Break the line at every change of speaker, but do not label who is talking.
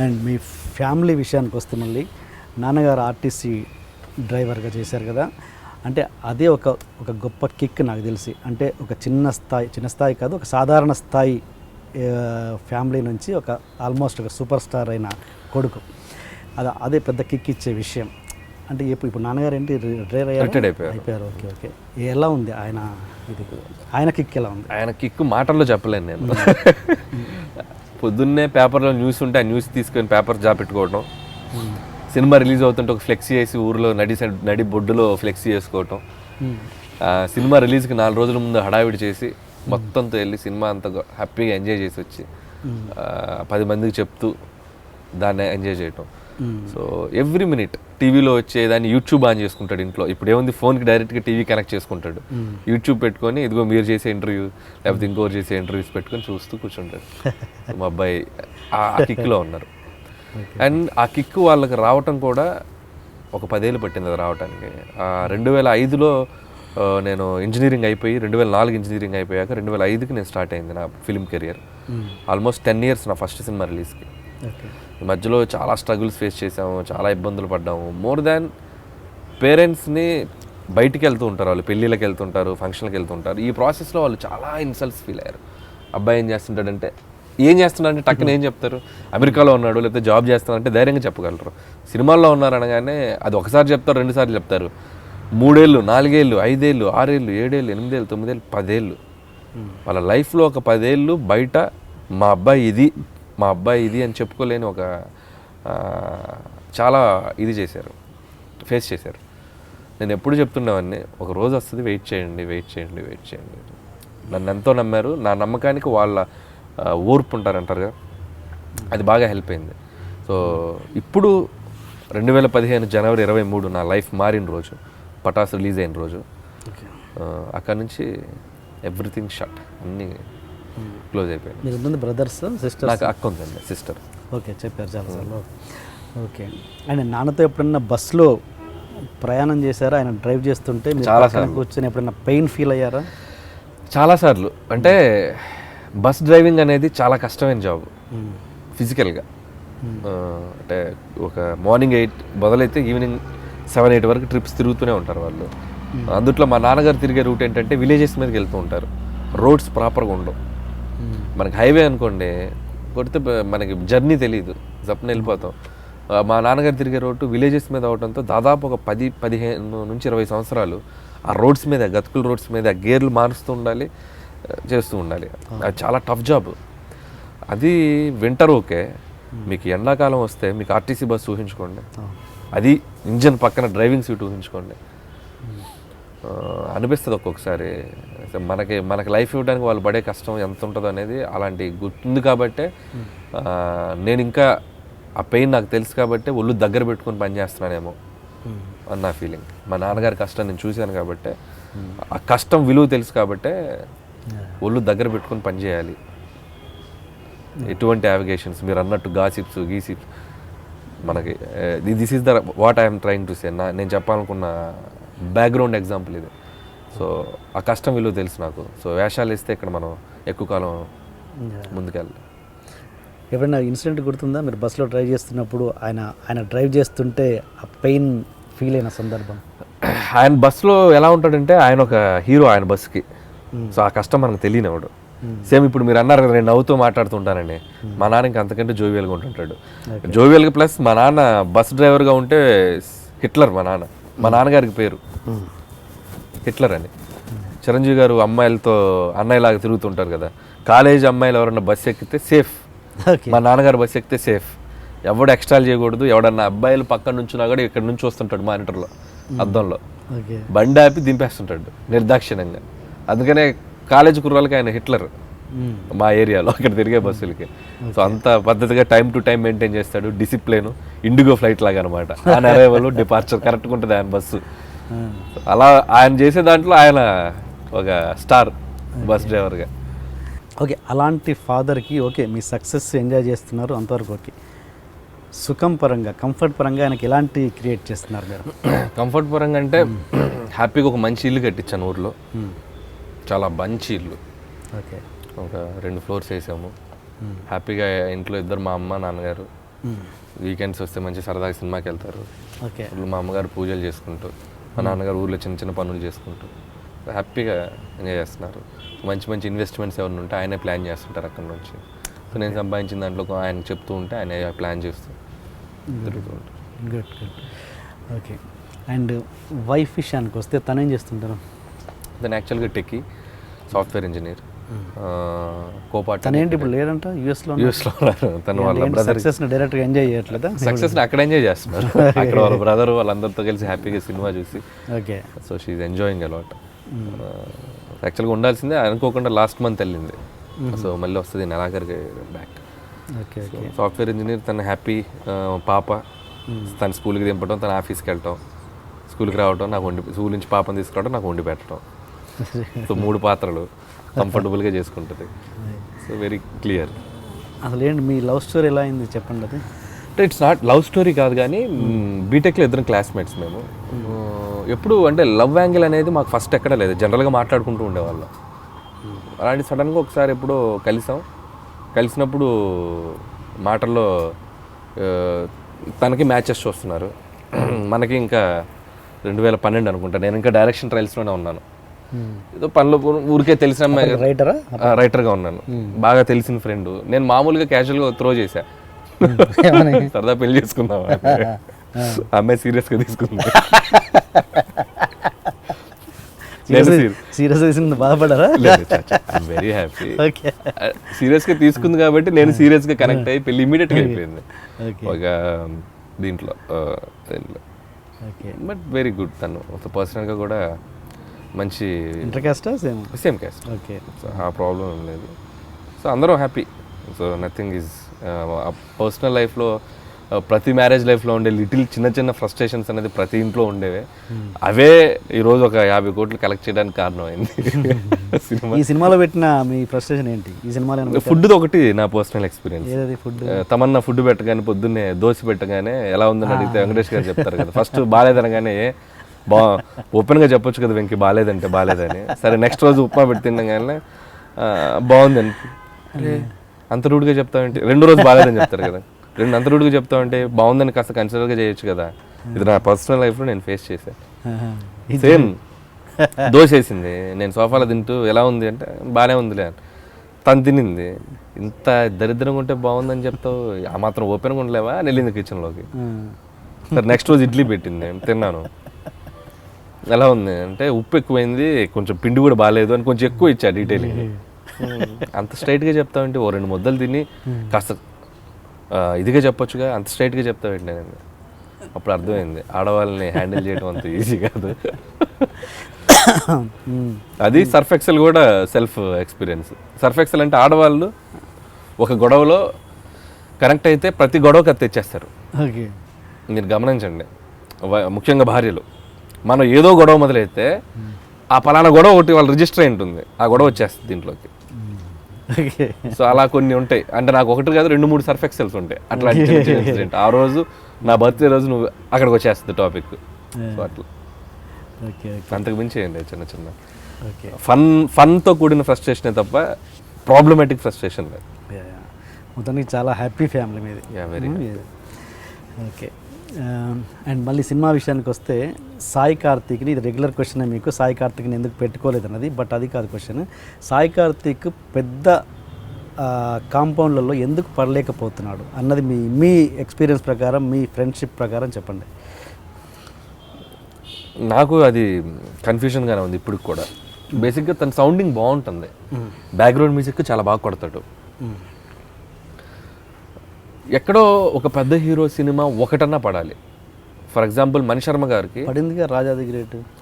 And me family విషయానికి వస్తే మళ్ళీ నాన్నగారు ఆర్టీసీ డ్రైవర్గా చేశారు కదా, అంటే అదే ఒక గొప్ప కిక్ నాకు తెలిసి. అంటే ఒక చిన్న స్థాయి కాదు, ఒక సాధారణ స్థాయి ఫ్యామిలీ నుంచి ఆల్మోస్ట్ ఒక సూపర్ స్టార్ అయిన కొడుకు, అదే పెద్ద కిక్ ఇచ్చే విషయం. అంటే ఇప్పుడు నాన్నగారు ఏంటి రిటైర్డ్ అయిపోయారు. ఓకే ఓకే, ఎలా ఉంది ఆయన కిక్ ఎలా ఉంది?
ఆయన కిక్ మాటల్లో చెప్పలేను నేను. పొద్దున్నే పేపర్లో న్యూస్ ఉంటే ఆ న్యూస్ తీసుకొని పేపర్ జాబ్ పెట్టుకోవడం, సినిమా రిలీజ్ అవుతుంటే ఒక ఫ్లెక్సీ వేసి ఊరిలో నడి బొడ్డులో ఫ్లెక్సీ చేసుకోవటం, సినిమా రిలీజ్కి 4 రోజుల ముందు హడావిడి చేసి మొత్తంతో వెళ్ళి సినిమా అంతా హ్యాపీగా ఎంజాయ్ చేసి వచ్చి 10 మందికి చెప్తూ దాన్ని ఎంజాయ్ చేయటం. సో ఎవ్రీ మినిట్ టీవీలో వచ్చేదాన్ని యూట్యూబ్ ఆన్ చేసుకుంటాడు ఇంట్లో. ఇప్పుడు ఏముంది, ఫోన్కి డైరెక్ట్గా టీవీ కనెక్ట్ చేసుకుంటాడు, యూట్యూబ్ పెట్టుకొని ఇదిగో మీరు చేసే ఇంటర్వ్యూ లేకపోతే ఇంకోరు చేసే ఇంటర్వ్యూస్ పెట్టుకొని చూస్తూ కూర్చుంటాడు. మా అబ్బాయి ఆ కిక్లో ఉన్నారు. అండ్ ఆ కిక్ వాళ్ళకి రావటం కూడా ఒక 10 ఏళ్ళు పట్టింది అది రావడానికి. 2005లో నేను ఇంజనీరింగ్ అయిపోయి 2004 ఇంజనీరింగ్ అయిపోయాక 2005కి నేను స్టార్ట్ అయింది నా ఫిల్మ్ కెరియర్. ఆల్మోస్ట్ 10 years నా ఫస్ట్ సినిమా రిలీజ్కి. మధ్యలో చాలా స్ట్రగుల్స్ ఫేస్ చేసాము, చాలా ఇబ్బందులు పడ్డాము. మోర్ దాన్ పేరెంట్స్ని బయటికి వెళ్తూ ఉంటారు, వాళ్ళు పెళ్ళిళ్ళకి వెళ్తుంటారు, ఫంక్షన్లకు వెళ్తుంటారు. ఈ ప్రాసెస్లో వాళ్ళు చాలా ఇన్సల్ట్స్ ఫీల్ అయ్యారు. అబ్బాయి ఏం చేస్తుంటాడంటే టక్కున ఏం చెప్తారు, అమెరికాలో ఉన్నాడు లేకపోతే జాబ్ చేస్తానంటే ధైర్యంగా చెప్పగలరు. సినిమాల్లో ఉన్నారు అనగానే అది ఒకసారి చెప్తారు, 2 సార్లు చెప్తారు. 3 ఏళ్ళు, 4 ఏళ్ళు, 5 ఏళ్ళు, 6 ఏళ్ళు, 7 ఏళ్ళు, 8 ఏళ్ళు, 9 ఏళ్ళు, 10 ఏళ్ళు వాళ్ళ లైఫ్లో ఒక 10 ఏళ్ళు బయట మా అబ్బాయి ఇది అని చెప్పుకోలేని ఒక చాలా ఇది చేశారు, ఫేస్ చేశారు. నేను ఎప్పుడు చెప్తుండేవాడిని, ఒక రోజు వస్తుంది, వెయిట్ చేయండి. నన్ను ఎంతో నమ్మారు. నా నమ్మకానికి వాళ్ళ ఓర్పు ఉంటారంటారు కదా, అది బాగా హెల్ప్ అయింది. సో ఇప్పుడు 2015 జనవరి 23 నా లైఫ్ మారిన రోజు, పటాస్ రిలీజ్ అయిన రోజు. అక్కడ నుంచి ఎవ్రీథింగ్ షట్, అన్నీ క్లోజ్ అయిపోయింది.
మీకు బ్రదర్స్ సిస్టర్?
నాకు అక్క ఉందండి, సిస్టర్.
ఓకే, చెప్పారు చాలాసార్లు. ఓకే, అండ్ నాన్నతో ఎప్పుడన్నా బస్సులో ప్రయాణం చేశారా? ఆయన డ్రైవ్ చేస్తుంటే చాలాసార్లు కూర్చొని ఎప్పుడన్నా పెయిన్ ఫీల్ అయ్యారా?
చాలాసార్లు. అంటే బస్ డ్రైవింగ్ అనేది చాలా కష్టమైన జాబ్ ఫిజికల్గా. అంటే ఒక మార్నింగ్ 8 మొదలైతే ఈవినింగ్ 7-8 వరకు ట్రిప్స్ తిరుగుతూనే ఉంటారు వాళ్ళు. అందుట్లో మా నాన్నగారు తిరిగే రూట్ ఏంటంటే విలేజెస్ మీదకి వెళ్తూ ఉంటారు, రోడ్స్ ప్రాపర్గా ఉండవు. మనకి హైవే అనుకోండి, కొడితే మనకి జర్నీ తెలియదు, జప్న వెళ్ళిపోతాం. మా నాన్నగారు తిరిగే రోడ్డు విలేజెస్ మీద అవడంతో దాదాపు ఒక 10-15 నుంచి 20 సంవత్సరాలు ఆ రోడ్స్ మీద, గతుకుల రోడ్స్ మీద గేర్లు మారుస్తూ ఉండాలి, చేస్తూ ఉండాలి. అది చాలా టఫ్ జాబ్. అది వింటర్ ఓకే, మీకు ఎండాకాలం వస్తే మీకు ఆర్టీసీ బస్సు ఊహించుకోండి, అది ఇంజన్ పక్కన డ్రైవింగ్ సీట్ ఊహించుకోండి. అనిపిస్తుంది ఒక్కొక్కసారి మనకి లైఫ్ ఇవ్వడానికి వాళ్ళు పడే కష్టం ఎంత ఉంటుందో అనేది. అలాంటి గుర్తుంది కాబట్టే నేను ఇంకా ఆ పెయిన్ నాకు తెలుసు కాబట్టి ఒళ్ళు దగ్గర పెట్టుకొని పనిచేస్తున్నానేమో అని నా ఫీలింగ్. మా నాన్నగారి కష్టం నేను చూశాను కాబట్టి, ఆ కష్టం విలువ తెలుసు కాబట్టే ఒళ్ళు దగ్గర పెట్టుకొని పనిచేయాలి. ఎటువంటి యావిగేషన్స్, మీరు అన్నట్టు గాసిప్స్ మనకి this is the what I'm trying to say. నేను చెప్పాలనుకున్న బ్యాక్గ్రౌండ్ ఎగ్జాంపుల్ ఇది. సో ఆ కష్టం విలువ తెలుసు నాకు. సో వేషాలు ఇస్తే ఇక్కడ మనం ఎక్కువ కాలం ముందుకెళ్ళాలి.
ఎప్పుడైనా ఇన్సిడెంట్ గుర్తుందా, మీరు బస్సులో డ్రైవ్ చేస్తున్నప్పుడు ఆయన డ్రైవ్ చేస్తుంటే ఆ పెయిన్ ఫీల్ అయిన సందర్భం?
ఆయన బస్సులో ఎలా ఉంటాడంటే, ఆయన ఒక హీరో ఆయన బస్సుకి. సో ఆ కష్టం మనకు తెలియనివాడు. సేమ్ ఇప్పుడు మీరు అన్నారు కదా, నేను నవ్వుతూ మాట్లాడుతుంటానండి. మా నాన్న ఇంకా అంతకంటే జోవియల్గా ఉంటుంటాడు. జోవియల్గా ప్లస్ మా నాన్న బస్ డ్రైవర్గా ఉంటే హిట్లర్. మా నాన్నగారికి పేరు హిట్లర్ అని. చిరంజీవి గారు అమ్మాయిలతో అన్నయ్యలాగా తిరుగుతుంటారు కదా, కాలేజ్ అమ్మాయిలు ఎవరన్నా బస్సు ఎక్కితే సేఫ్, మా నాన్నగారు బస్సు ఎక్కితే సేఫ్. ఎవడు ఎక్స్ట్రాల్ చేయకూడదు. ఎవడన్నా అబ్బాయిలు పక్కన నుంచున్నా కూడా ఇక్కడ నుంచి వస్తుంటాడు మానిటర్లో, అద్దంలో బండి ఆపి దింపేస్తుంటాడు నిర్దాక్షిణ్యంగా. అందుకనే కాలేజ్ కుర్రాలకి ఆయన హిట్లర్ మా ఏరియాలో, అక్కడ తిరిగే బస్సులకి. సో అంత పద్ధతిగా టైం టు టైం మెయింటైన్ చేస్తాడు, డిసిప్లిన్. ఇండిగో ఫ్లైట్ లాగా అనమాట, ఆయన అరైవల్ డిపార్చర్ కరెక్ట్గా ఉంటుంది ఆయన బస్సు. అలా ఆయన చేసే దాంట్లో ఆయన ఒక స్టార్ బస్ డ్రైవర్గా.
ఓకే, అలాంటి ఫాదర్కి ఓకే మీ సక్సెస్ ఎంజాయ్ చేస్తున్నారు అంతవరకు ఓకే. సుఖం పరంగా, కంఫర్ట్ పరంగా ఆయనకి ఎలాంటి క్రియేట్ చేస్తున్నారు మీరు?
కంఫర్ట్ పరంగా అంటే హ్యాపీగా ఒక మంచి ఇల్లు కట్టించాను ఊర్లో, చాలా మంచి ఇల్లు.
ఓకే,
ఒక 2 floors వేసాము. హ్యాపీగా ఇంట్లో ఇద్దరు, మా అమ్మ నాన్నగారు, వీకెండ్స్ వస్తే మంచి సరదాగా సినిమాకి వెళ్తారు.
ఓకే.
ఇప్పుడు మా అమ్మగారు పూజలు చేసుకుంటూ, మా నాన్నగారు ఊర్లో చిన్న చిన్న పనులు చేసుకుంటూ హ్యాపీగా ఎంజాయ్ చేస్తున్నారు. మంచి మంచి ఇన్వెస్ట్మెంట్స్ ఏమైనా ఉంటే ఆయనే ప్లాన్ చేస్తుంటారు అక్కడ నుంచి. సో నేను సంపాదించిన దాంట్లో ఆయన చెప్తూ ఉంటే ఆయన ప్లాన్ చేస్తూ తిరుగుతూ ఉంటారు.
Good good. Okay. And wife విషయానికి వస్తే తను ఏం చేస్తుంటారు?
తను యాక్చువల్గా టెక్కి సాఫ్ట్వేర్ ఇంజనీర్, కోపాట్.
తను ఏంటి ఇప్పుడు లేదంట యూఎస్లో
ఉన్నారు. తను వాళ్ళ బ్రదర్
సక్సెస్ని డైరెక్ట్గా ఎంజాయ్ చేయట్లేదా?
సక్సెస్ని అక్కడ ఎంజాయ్ చేస్తున్నారు. అక్కడ వాళ్ళ బ్రదర్ వాళ్ళందరితో కలిసి హ్యాపీగా సినిమా చూసి.
Okay.
So she's enjoying a lot. యాక్చువల్గా ఉండాల్సిందే, అనుకోకుండా లాస్ట్ మంత్ వెళ్ళింది. సో మళ్ళీ వస్తుంది నెలాఖరికి back.
Okay. Okay.
Software engineer, తను హ్యాపీ. పాప తన స్కూల్కి దింపడం, తన ఆఫీస్కి వెళ్ళటం, స్కూల్కి రావడం, నాకు స్కూల్ నుంచి పాపని తీసుకురావడం, నాకు వండి పెట్టడం. సో 3 పాత్రలు కంఫర్టబుల్గా చేసుకుంటుంది. So very clear.
అసలు ఏంటి మీ లవ్ స్టోరీ ఎలా అయింది చెప్పండి అది.
అంటే ఇట్స్ నాట్ లవ్ స్టోరీ కాదు, కానీ బీటెక్లో ఇద్దరం క్లాస్మేట్స్ మేము. ఎప్పుడు అంటే లవ్ యాంగిల్ అనేది మాకు ఫస్ట్ ఎక్కడ లేదు, జనరల్గా మాట్లాడుకుంటూ ఉండేవాళ్ళం. అలాంటి సడన్గా ఒకసారి ఎప్పుడో కలిసినప్పుడు మాటల్లో తనకి మ్యాచెస్ చూస్తున్నారు, మనకి ఇంకా 2012 అనుకుంటా. నేను ఇంకా డైరెక్షన్ ట్రయల్స్లోనే ఉన్నాను. ఏదో పనిలో ఊరికే తెలిసిన అమ్మాయి, రైటర్గా ఉన్నాను, బాగా తెలిసిన ఫ్రెండ్. నేను మామూలుగా క్యాజువల్గా త్రో చేశా, సరదా పెళ్లి చేసుకుందాం. అమ్మాయి సీరియస్గా తీసుకుంది.
సీరియస్ తీసుకుంది, బాధపడారా?
Very happy. సీరియస్గా తీసుకుంది కాబట్టి నేను సీరియస్గా కనెక్ట్ అయ్యి పెళ్లి ఇమీడియట్గా అయిపోయింది ఒక దీంట్లో. But very good. తను పర్సనల్గా కూడా మంచి
ఇంటర్ క్యాస్టా?
Same caste.
ఓకే.
సో ఆ ప్రాబ్లం ఏం లేదు. సో అందరం happy. So nothing is personal లైఫ్లో, ప్రతి మ్యారేజ్ లైఫ్లో ఉండే లిటిల్ చిన్న చిన్న ఫ్రస్ట్రేషన్స్ అనేది ప్రతి ఇంట్లో ఉండేవే. అవే ఈరోజు ఒక 50 కోట్లు కలెక్ట్ చేయడానికి కారణమైంది.
ఈ సినిమాలో పెట్టిన మీ ఫ్రస్ట్రేషన్ ఏంటి ఈ సినిమాలో?
ఫుడ్ ఒకటి నా పర్సనల్ ఎక్స్పీరియన్స్.
ఏది ఫుడ్?
తమన్నా ఫుడ్ పెట్టగానే, పొద్దున్నే దోశ పెట్టగానే ఎలా ఉందని అడిగితే వెంకటేష్ గారు చెప్తారు కదా, ఫస్ట్ బాగాలేదనగానే ఓపెన్గా చెప్పొచ్చు కదా వెంకీ బాగాలేదంటే బాగాలేదని. సరే నెక్స్ట్ రోజు ఉప్మా పెట్టి తినగానే బాగుందని, అంత రూడ్గా చెప్తామంటే 2వ రోజు బాగాలేదని చెప్తారు కదా. అంత రూడ్గా చెప్తామంటే బాగుందని కాస్త కన్సిడర్గా చేయొచ్చు కదా. ఇది నా పర్సనల్ లైఫ్లో నేను ఫేస్ చేశాను. సేమ్ దోశ వేసింది, నేను సోఫాలో తింటూ ఎలా ఉంది అంటే బాగానే ఉందిలే, తను తినింది. ఇంత దరిద్రంగా ఉంటే బాగుందని చెప్తావు, ఆ మాత్రం ఓపెన్గా ఉండలేవా అని వెళ్ళింది కిచెన్లోకి. సరే నెక్స్ట్ రోజు ఇడ్లీ పెట్టింది, తిన్నాను. ఎలా ఉంది అంటే ఉప్పు ఎక్కువైంది, కొంచెం పిండి కూడా బాగాలేదు అని కొంచెం ఎక్కువ ఇచ్చా డీటెయిలింగ్. అంత స్ట్రైట్గా చెప్తావంటే ఓ 2 ముద్దలు తిని కాస్త ఇదిగా చెప్పొచ్చుగా, అంత స్ట్రైట్గా చెప్తావేంటి నేను. అప్పుడు అర్థమైంది ఆడవాళ్ళని హ్యాండిల్ చేయడం అంత ఈజీ కాదు. అది సర్ఫ్ ఎక్సెల్ కూడా సెల్ఫ్ ఎక్స్పీరియన్స్. సర్ఫ్ ఎక్సెల్ అంటే ఆడవాళ్ళు ఒక గొడవలో కనెక్ట్ అయితే ప్రతి గొడవకి అది తెచ్చేస్తారు. మీరు గమనించండి, ముఖ్యంగా భార్యలు. మనం ఏదో గొడవ మొదలైతే ఆ పలానా గొడవ ఒకటి వాళ్ళ రిజిస్టర్ అయి ఉంటుంది, ఆ గొడవ వచ్చేస్తుంది దీంట్లోకి. సో అలా కొన్ని ఉంటాయి. అంటే నాకు ఒకటి కాదు 2-3 సర్ఫ్ ఎక్సెల్స్ ఉంటాయి అట్లాంటి ఇన్సిడెంట్. ఆ రోజు నా బర్త్డే రోజు నువ్వు అక్కడికి వచ్చేస్తుంది టాపిక్. సో అట్లా అంతకు మించి ఏంటి చిన్న చిన్న ఫన్తో కూడిన ఫ్రస్ట్రేషనే తప్ప ప్రాబ్లమాటిక్ ఫ్రస్ట్రేషన్ లేదు.
మొత్తానికి చాలా హ్యాపీ ఫ్యామిలీ మీది.
వెరీ.
ఓకే. అండ్ మళ్ళీ సినిమా విషయానికి వస్తే సాయి కార్తీక్ని, ఇది రెగ్యులర్ క్వశ్చన్ మీకు, సాయి కార్తీక్ని ఎందుకు పెట్టుకోలేదు అన్నది, బట్ అది కాదు క్వశ్చన్. సాయి కార్తీక్ పెద్ద కాంపౌండ్లలో ఎందుకు పడలేకపోతున్నాడు అన్నది మీ ఎక్స్పీరియన్స్ ప్రకారం, మీ ఫ్రెండ్షిప్ ప్రకారం చెప్పండి.
నాకు అది కన్ఫ్యూజన్గానే ఉంది ఇప్పుడు కూడా. బేసిక్గా తన సౌండింగ్ బాగుంటుంది, బ్యాక్గ్రౌండ్ మ్యూజిక్ చాలా బాగా కొడతాడు. ఎక్కడో ఒక పెద్ద హీరో సినిమా ఒకటన్నా పడాలి. ఫర్ ఎగ్జాంపుల్ మణిశర్మ గారికి
పడిందిగా రాజా ది గ్రేట్.